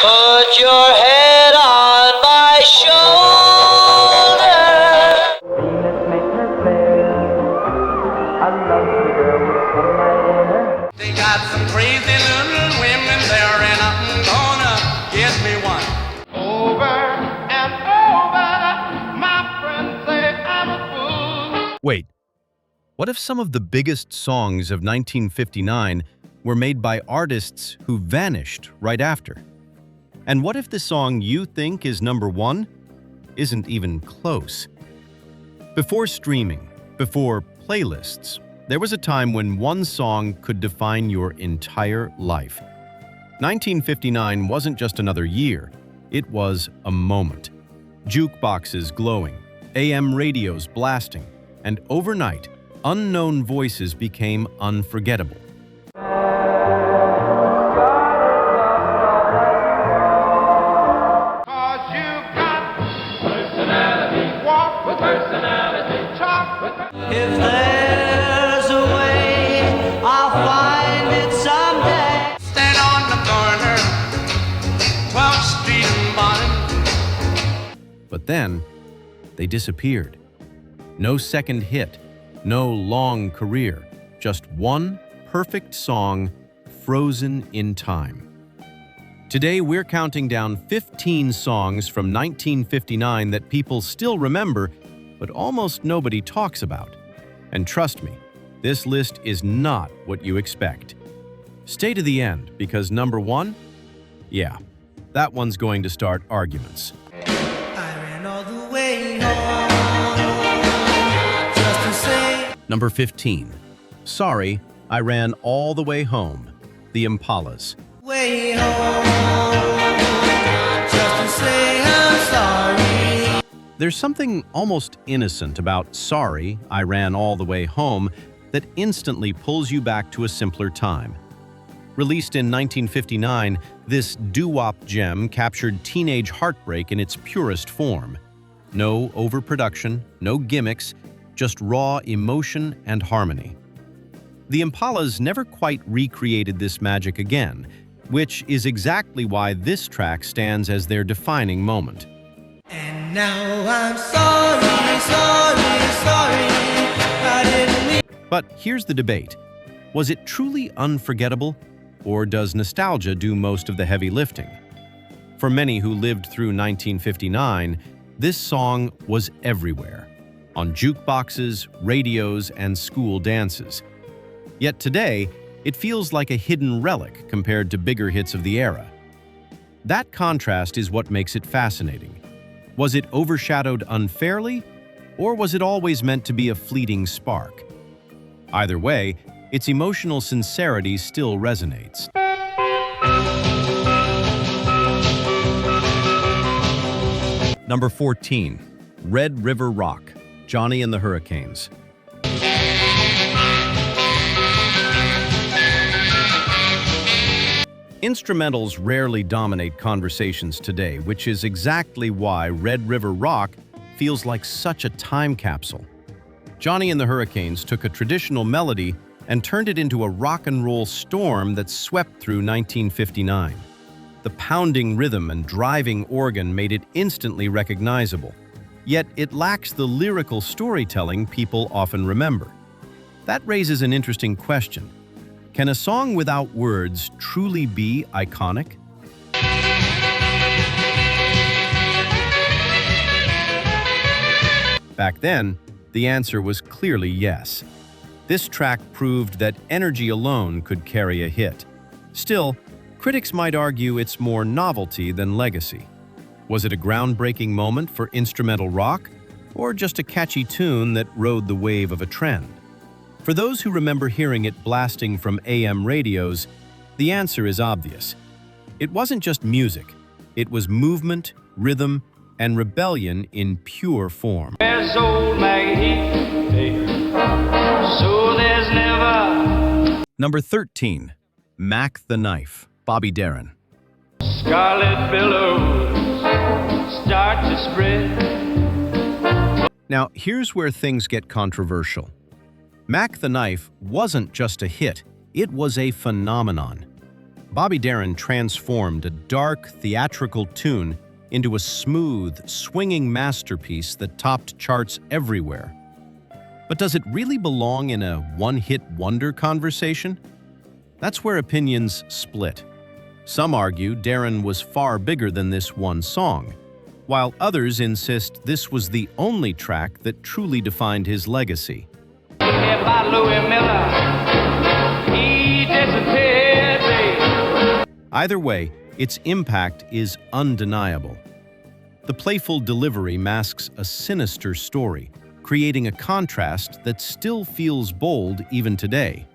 Put your head on my shoulder. Venus makes her fair. I love the girl with sunlight in her. They got some crazy little women there, and I'm gonna get me one. Over and over, my friends say I'm a fool. Wait, what if some of the biggest songs of 1959 were made by artists who vanished right after? And what if the song you think is #1 isn't even close? Before streaming, before playlists, there was a time when one song could define your entire life. 1959 wasn't just another year, it was a moment. Jukeboxes glowing, AM radios blasting, and overnight, unknown voices became unforgettable. If there's a way, I'll find it someday. Stand on the corner, 12th Street and Bonnet. But then, they disappeared. No second hit, no long career, just one perfect song frozen in time. Today, we're counting down 15 songs from 1959 that people still remember, but almost nobody talks about. And trust me, this list is not what you expect. Stay to the end, because #1, yeah, that one's going to start arguments. I ran all the way home just to say. Number 15. Sorry, I Ran All the Way Home, The Impalas. Way home just to say I'm sorry. There's something almost innocent about Sorry, I Ran All the Way Home that instantly pulls you back to a simpler time. Released in 1959, this doo-wop gem captured teenage heartbreak in its purest form. No overproduction, no gimmicks, just raw emotion and harmony. The Impalas never quite recreated this magic again, which is exactly why this track stands as their defining moment. And now I'm sorry, sorry, sorry, I didn't mean. But here's the debate. Was it truly unforgettable, or does nostalgia do most of the heavy lifting? For many who lived through 1959, this song was everywhere, on jukeboxes, radios, and school dances. Yet today, it feels like a hidden relic compared to bigger hits of the era. That contrast is what makes it fascinating. Was it overshadowed unfairly, or was it always meant to be a fleeting spark? Either way, its emotional sincerity still resonates. Number 14. Red River Rock, Johnny and the Hurricanes. Instrumentals rarely dominate conversations today, which is exactly why Red River Rock feels like such a time capsule. Johnny and the Hurricanes took a traditional melody and turned it into a rock and roll storm that swept through 1959. The pounding rhythm and driving organ made it instantly recognizable, yet it lacks the lyrical storytelling people often remember. That raises an interesting question. Can a song without words truly be iconic? Back then, the answer was clearly yes. This track proved that energy alone could carry a hit. Still, critics might argue it's more novelty than legacy. Was it a groundbreaking moment for instrumental rock, or just a catchy tune that rode the wave of a trend? For those who remember hearing it blasting from AM radios, the answer is obvious. It wasn't just music, it was movement, rhythm, and rebellion in pure form. There's old Maggie, so there's never. Number 13. Mack the Knife, Bobby Darin. Scarlet billows start to spread. Now, here's where things get controversial. Mack the Knife wasn't just a hit, it was a phenomenon. Bobby Darin transformed a dark, theatrical tune into a smooth, swinging masterpiece that topped charts everywhere. But does it really belong in a one-hit wonder conversation? That's where opinions split. Some argue Darin was far bigger than this one song, while others insist this was the only track that truly defined his legacy. By Louis Miller, he disappeared, babe. Either way, its impact is undeniable. The playful delivery masks a sinister story, creating a contrast that still feels bold even today.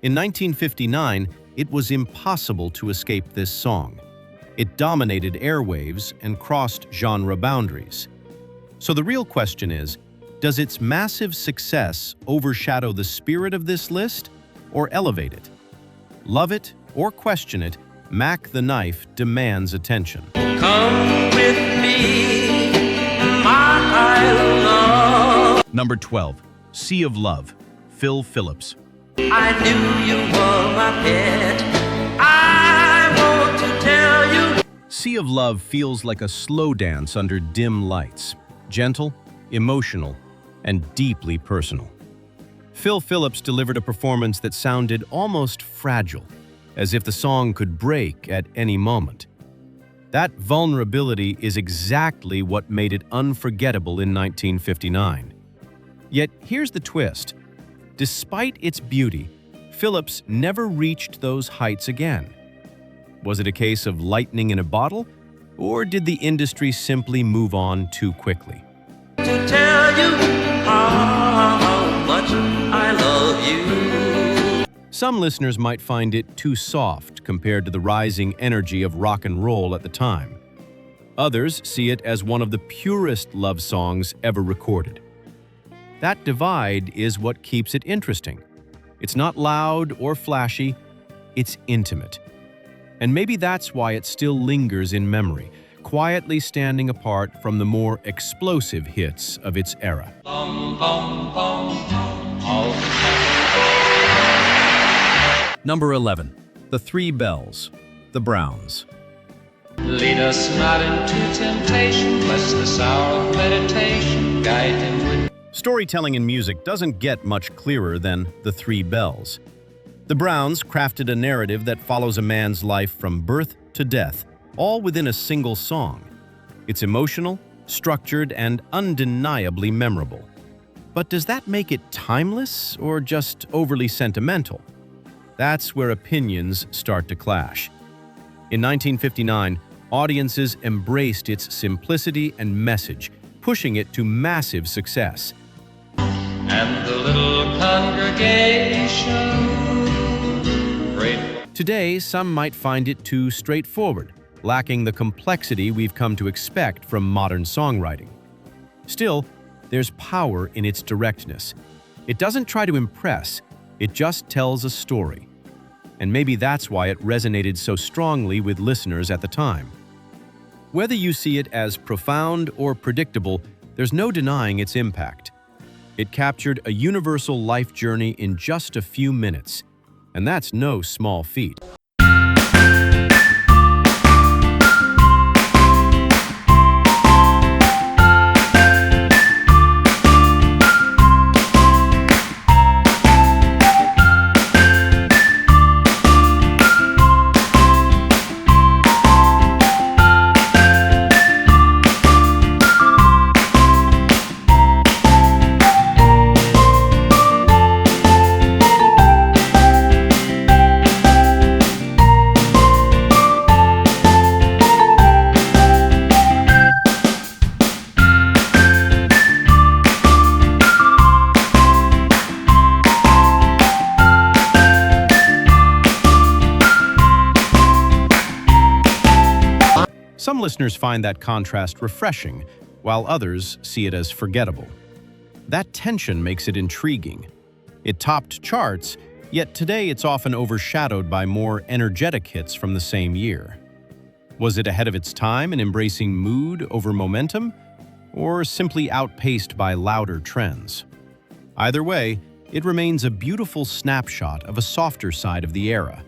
In 1959, it was impossible to escape this song. It dominated airwaves and crossed genre boundaries. So the real question is, does its massive success overshadow the spirit of this list or elevate it? Love it or question it, Mack the Knife demands attention. Come with me, my love. Number 12, Sea of Love, Phil Phillips. I knew you were my pet. I want to tell you. Sea of Love feels like a slow dance under dim lights, gentle, emotional, and deeply personal. Phil Phillips delivered a performance that sounded almost fragile, as if the song could break at any moment. That vulnerability is exactly what made it unforgettable in 1959. Yet here's the twist. Despite its beauty, Phillips never reached those heights again. Was it a case of lightning in a bottle, or did the industry simply move on too quickly? To tell you how much I love you. Some listeners might find it too soft compared to the rising energy of rock and roll at the time. Others see it as one of the purest love songs ever recorded. That divide is what keeps it interesting. It's not loud or flashy, it's intimate. And maybe that's why it still lingers in memory, quietly standing apart from the more explosive hits of its era. Number 11, The Three Bells, The Browns. Lead us not into temptation, bless this hour of meditation, guide him with. Storytelling in music doesn't get much clearer than The Three Bells. The Browns crafted a narrative that follows a man's life from birth to death, all within a single song. It's emotional, structured, and undeniably memorable. But does that make it timeless or just overly sentimental? That's where opinions start to clash. In 1959, audiences embraced its simplicity and message, pushing it to massive success. And the little congregation prayed. Today, some might find it too straightforward, lacking the complexity we've come to expect from modern songwriting. Still, there's power in its directness. It doesn't try to impress, it just tells a story. And maybe that's why it resonated so strongly with listeners at the time. Whether you see it as profound or predictable, there's no denying its impact. It captured a universal life journey in just a few minutes, and that's no small feat. Some listeners find that contrast refreshing, while others see it as forgettable. That tension makes it intriguing. It topped charts, yet today it's often overshadowed by more energetic hits from the same year. Was it ahead of its time in embracing mood over momentum, or simply outpaced by louder trends? Either way, it remains a beautiful snapshot of a softer side of the era.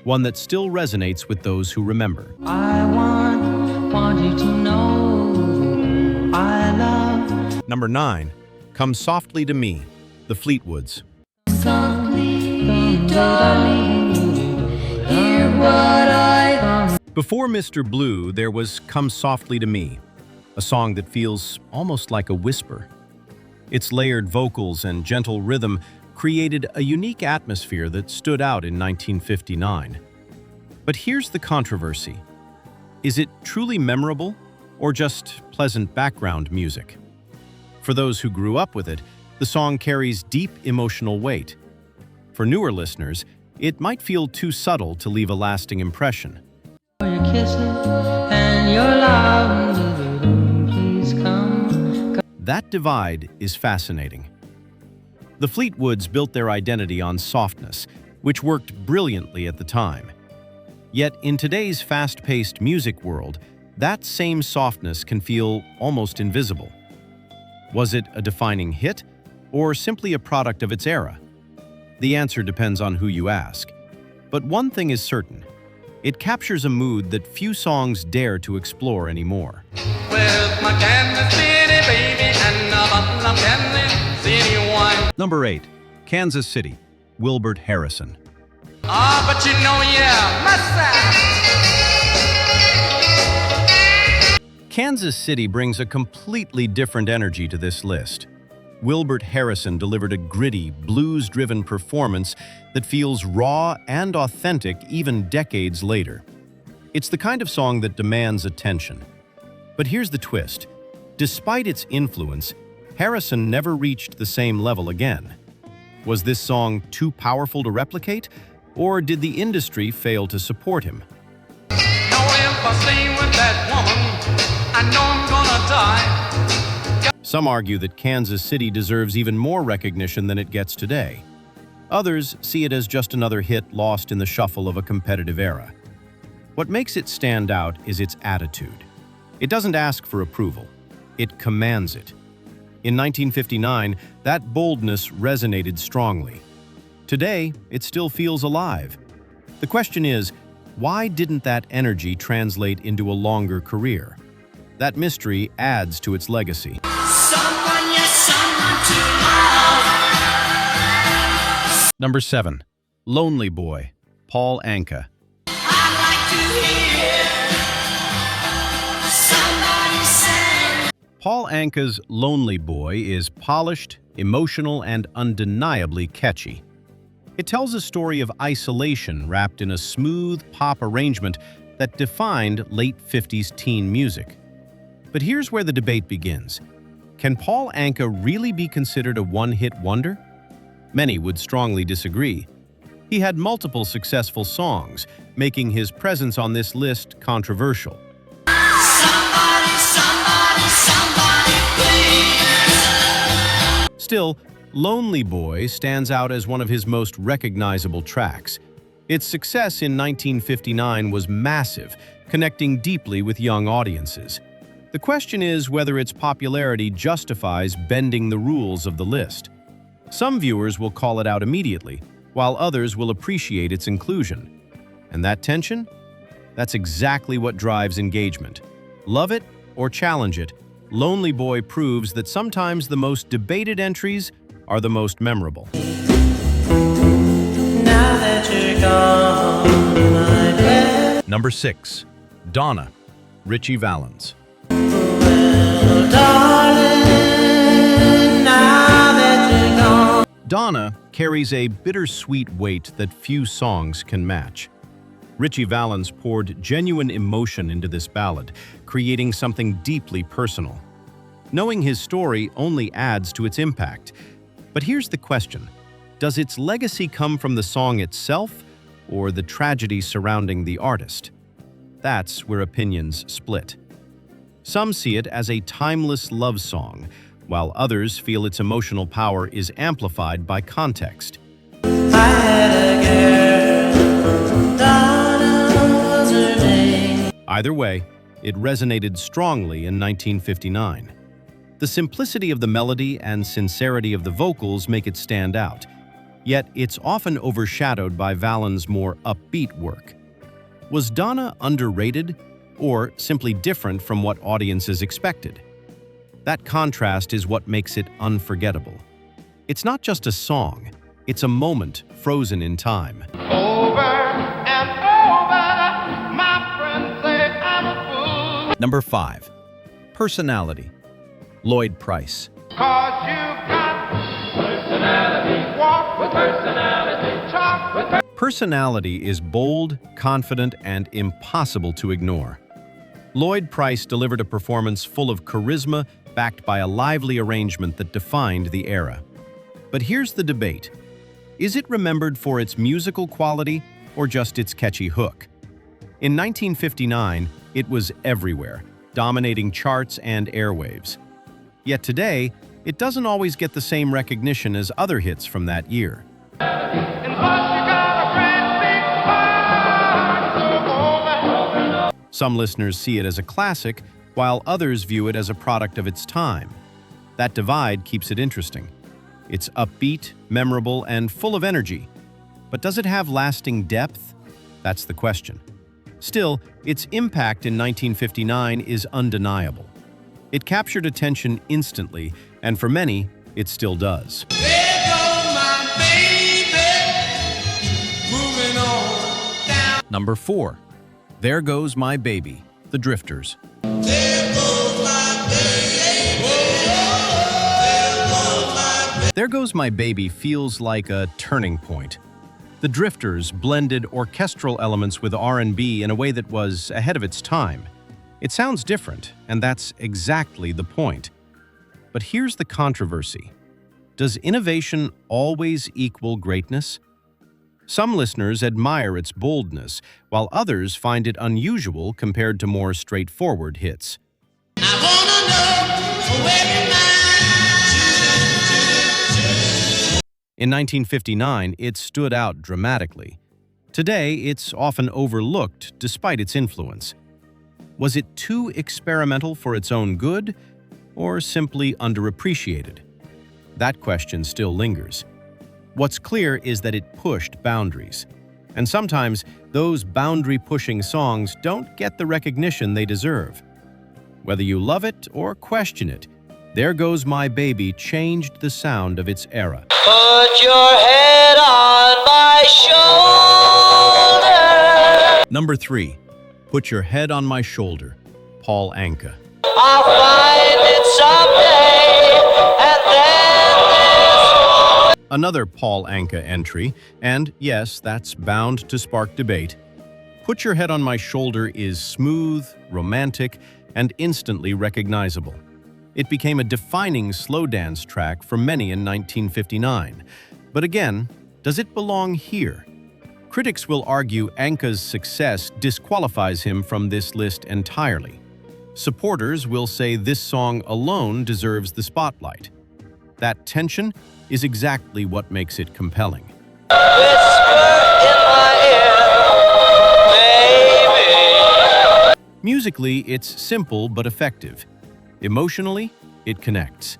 one that still resonates with those who remember. I want you to know I love Number 9, Come Softly to Me, The Fleetwoods. softly, darling. Hear what I Before Mr. Blue, there was Come Softly to Me, a song that feels almost like a whisper. Its layered vocals and gentle rhythm created a unique atmosphere that stood out in 1959. But here's the controversy. Is it truly memorable or just pleasant background music? For those who grew up with it, the song carries deep emotional weight. For newer listeners, it might feel too subtle to leave a lasting impression. your kisses and your love. Please come. That divide is fascinating. The Fleetwoods built their identity on softness, which worked brilliantly at the time. Yet in today's fast-paced music world, that same softness can feel almost invisible. Was it a defining hit, or simply a product of its era? The answer depends on who you ask. But one thing is certain. It captures a mood that few songs dare to explore anymore. With my Kansas City baby and a bottle of Kansas City wine. Number 8, Kansas City, Wilbert Harrison. Ah, but you know, yeah, my side. Kansas City brings a completely different energy to this list. Wilbert Harrison delivered a gritty, blues-driven performance that feels raw and authentic even decades later. It's the kind of song that demands attention. But here's the twist. Despite its influence, Harrison never reached the same level again. Was this song too powerful to replicate, or did the industry fail to support him? Know if I stay with that woman, I know I'm gonna die. Some argue that Kansas City deserves even more recognition than it gets today. Others see it as just another hit lost in the shuffle of a competitive era. What makes it stand out is its attitude. It doesn't ask for approval. It commands it. In 1959, that boldness resonated strongly. Today, it still feels alive. The question is, why didn't that energy translate into a longer career? That mystery adds to its legacy. Someone, yes, someone to love. Number 7, Lonely Boy, Paul Anka. I'd like to hear somebody sing. Paul Anka's Lonely Boy is polished, emotional, and undeniably catchy. It tells a story of isolation wrapped in a smooth pop arrangement that defined late 50s teen music. But here's where the debate begins. Can Paul Anka really be considered a one-hit wonder? Many would strongly disagree. He had multiple successful songs, making his presence on this list controversial. Somebody, somebody, somebody, please. Still, Lonely Boy stands out as one of his most recognizable tracks. Its success in 1959 was massive, connecting deeply with young audiences. The question is whether its popularity justifies bending the rules of the list. Some viewers will call it out immediately, while others will appreciate its inclusion. And that tension? That's exactly what drives engagement. Love it or challenge it, Lonely Boy proves that sometimes the most debated entries are the most memorable. Now that you're gone, my bed. Number 6, Donna, Ritchie Valens. Well, darling, now that you're gone. Donna carries a bittersweet weight that few songs can match. Ritchie Valens poured genuine emotion into this ballad, creating something deeply personal. Knowing his story only adds to its impact. But here's the question. Does its legacy come from the song itself or the tragedy surrounding the artist? That's where opinions split. Some see it as a timeless love song, while others feel its emotional power is amplified by context. I had a girl, Donna was her name. Either way, it resonated strongly in 1959. The simplicity of the melody and sincerity of the vocals make it stand out. Yet it's often overshadowed by Valens' more upbeat work. Was Donna underrated or simply different from what audiences expected? That contrast is what makes it unforgettable. It's not just a song, it's a moment frozen in time. Over and over, my friends say I'm a fool. Number 5. Personality. Lloyd Price. 'Cause you got personality, walk with personality, talk with Personality is bold, confident, and impossible to ignore. Lloyd Price delivered a performance full of charisma, backed by a lively arrangement that defined the era. But here's the debate. Is it remembered for its musical quality or just its catchy hook? In 1959, it was everywhere, dominating charts and airwaves. Yet today, it doesn't always get the same recognition as other hits from that year. and plus you got a great big heart, so over. Some listeners see it as a classic, while others view it as a product of its time. That divide keeps it interesting. It's upbeat, memorable, and full of energy. But does it have lasting depth? That's the question. Still, its impact in 1959 is undeniable. It captured attention instantly, and for many, it still does. There goes my baby, moving on down. Number 4. There Goes My Baby, The Drifters. There goes my baby, there goes my baby. There Goes My Baby feels like a turning point. The Drifters blended orchestral elements with R&B in a way that was ahead of its time. It sounds different, and that's exactly the point. But here's the controversy. Does innovation always equal greatness? Some listeners admire its boldness, while others find it unusual compared to more straightforward hits. I wanna know where you lie. In 1959, it stood out dramatically. Today, it's often overlooked despite its influence. Was it too experimental for its own good, or simply underappreciated? That question still lingers. What's clear is that it pushed boundaries. And sometimes, those boundary-pushing songs don't get the recognition they deserve. Whether you love it or question it, There Goes My Baby changed the sound of its era. Put your head on my shoulder. Number 3. Put Your Head on My Shoulder, Paul Anka. I'll find it someday, and then there's Another Paul Anka entry, and yes, that's bound to spark debate. Put Your Head on My Shoulder is smooth, romantic, and instantly recognizable. It became a defining slow dance track for many in 1959. But again, does it belong here? Critics will argue Anka's success disqualifies him from this list entirely. Supporters will say this song alone deserves the spotlight. That tension is exactly what makes it compelling. whisper in my ear, baby. Musically, it's simple but effective. Emotionally, it connects.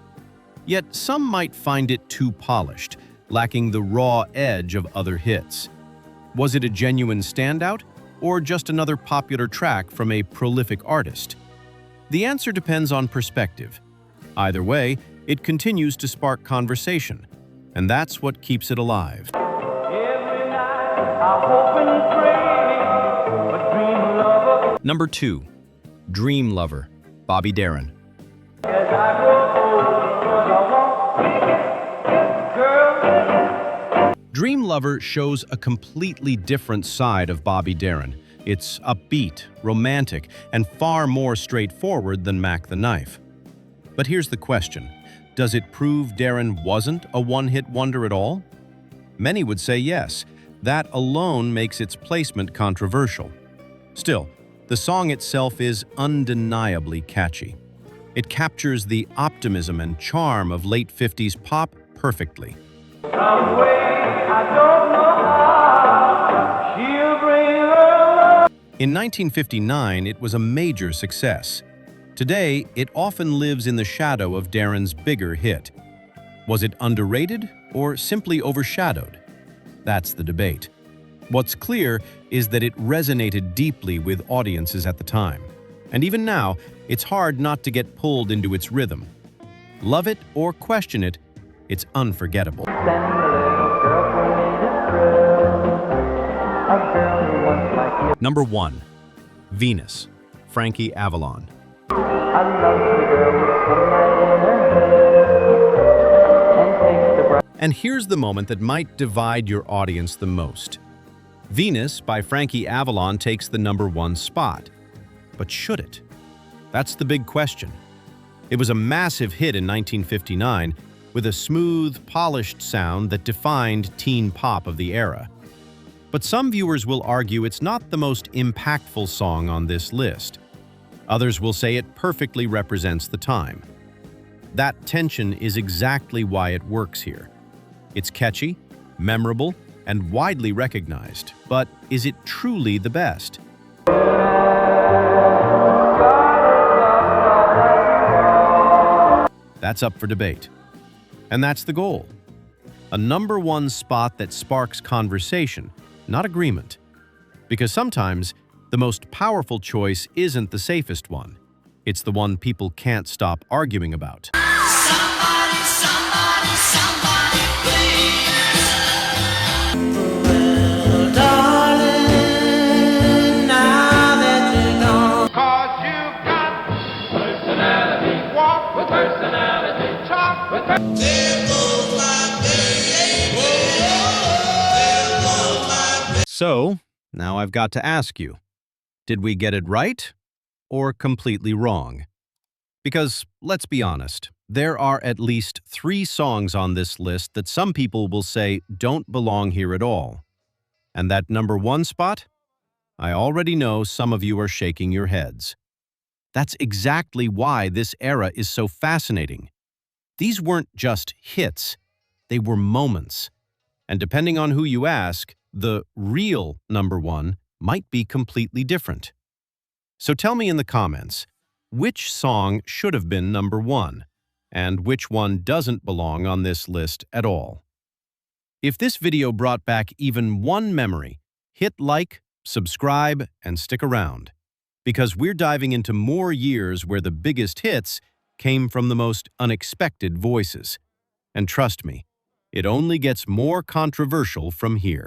Yet some might find it too polished, lacking the raw edge of other hits. Was it a genuine standout, or just another popular track from a prolific artist? The answer depends on perspective. Either way, it continues to spark conversation, and that's what keeps it alive. Every night I hope and pray, but dream lover, Number 2. Dream Lover, Bobby Darin. as I grow older, 'cause I want girl. Dream Lover shows a completely different side of Bobby Darin. It's upbeat, romantic, and far more straightforward than Mack the Knife. But here's the question. Does it prove Darin wasn't a one-hit wonder at all? Many would say yes. That alone makes its placement controversial. Still, the song itself is undeniably catchy. It captures the optimism and charm of late 50s pop perfectly. Some way I don't know how she'll bring her love. In 1959, it was a major success. Today, it often lives in the shadow of Darin's bigger hit. Was it underrated or simply overshadowed? That's the debate. What's clear is that it resonated deeply with audiences at the time. And even now, it's hard not to get pulled into its rhythm. Love it or question it, it's unforgettable. Send a little girl for me to thrill. A girl who wants like you. Number 1. Venus, Frankie Avalon. I love the girl with sunlight in her hair and takes the bright. And here's the moment that might divide your audience the most. Venus by Frankie Avalon takes the number 1 spot. But should it? That's the big question. It was a massive hit in 1959 with a smooth, polished sound that defined teen pop of the era. But some viewers will argue it's not the most impactful song on this list. Others will say it perfectly represents the time. That tension is exactly why it works here. It's catchy, memorable, and widely recognized. But is it truly the best? That's up for debate. And that's the goal. A number 1 spot that sparks conversation, not agreement. Because sometimes, the most powerful choice isn't the safest one. It's the one people can't stop arguing about. Somebody, somebody, somebody, please. Well, darling, now that you're gone. 'Cause you've got personality. Walk with personality. Talk with personality. There goes my baby. There goes my baby. So, now I've got to ask you, did we get it right or completely wrong? Because, let's be honest, there are at least 3 songs on this list that some people will say don't belong here at all. And that number 1 spot? I already know some of you are shaking your heads. That's exactly why this era is so fascinating. These weren't just hits, they were moments. And depending on who you ask, the real number 1 might be completely different. So tell me in the comments, which song should have been number 1, and which one doesn't belong on this list at all? If this video brought back even one memory, hit like, subscribe, and stick around, because we're diving into more years where the biggest hits came from the most unexpected voices. And trust me, it only gets more controversial from here.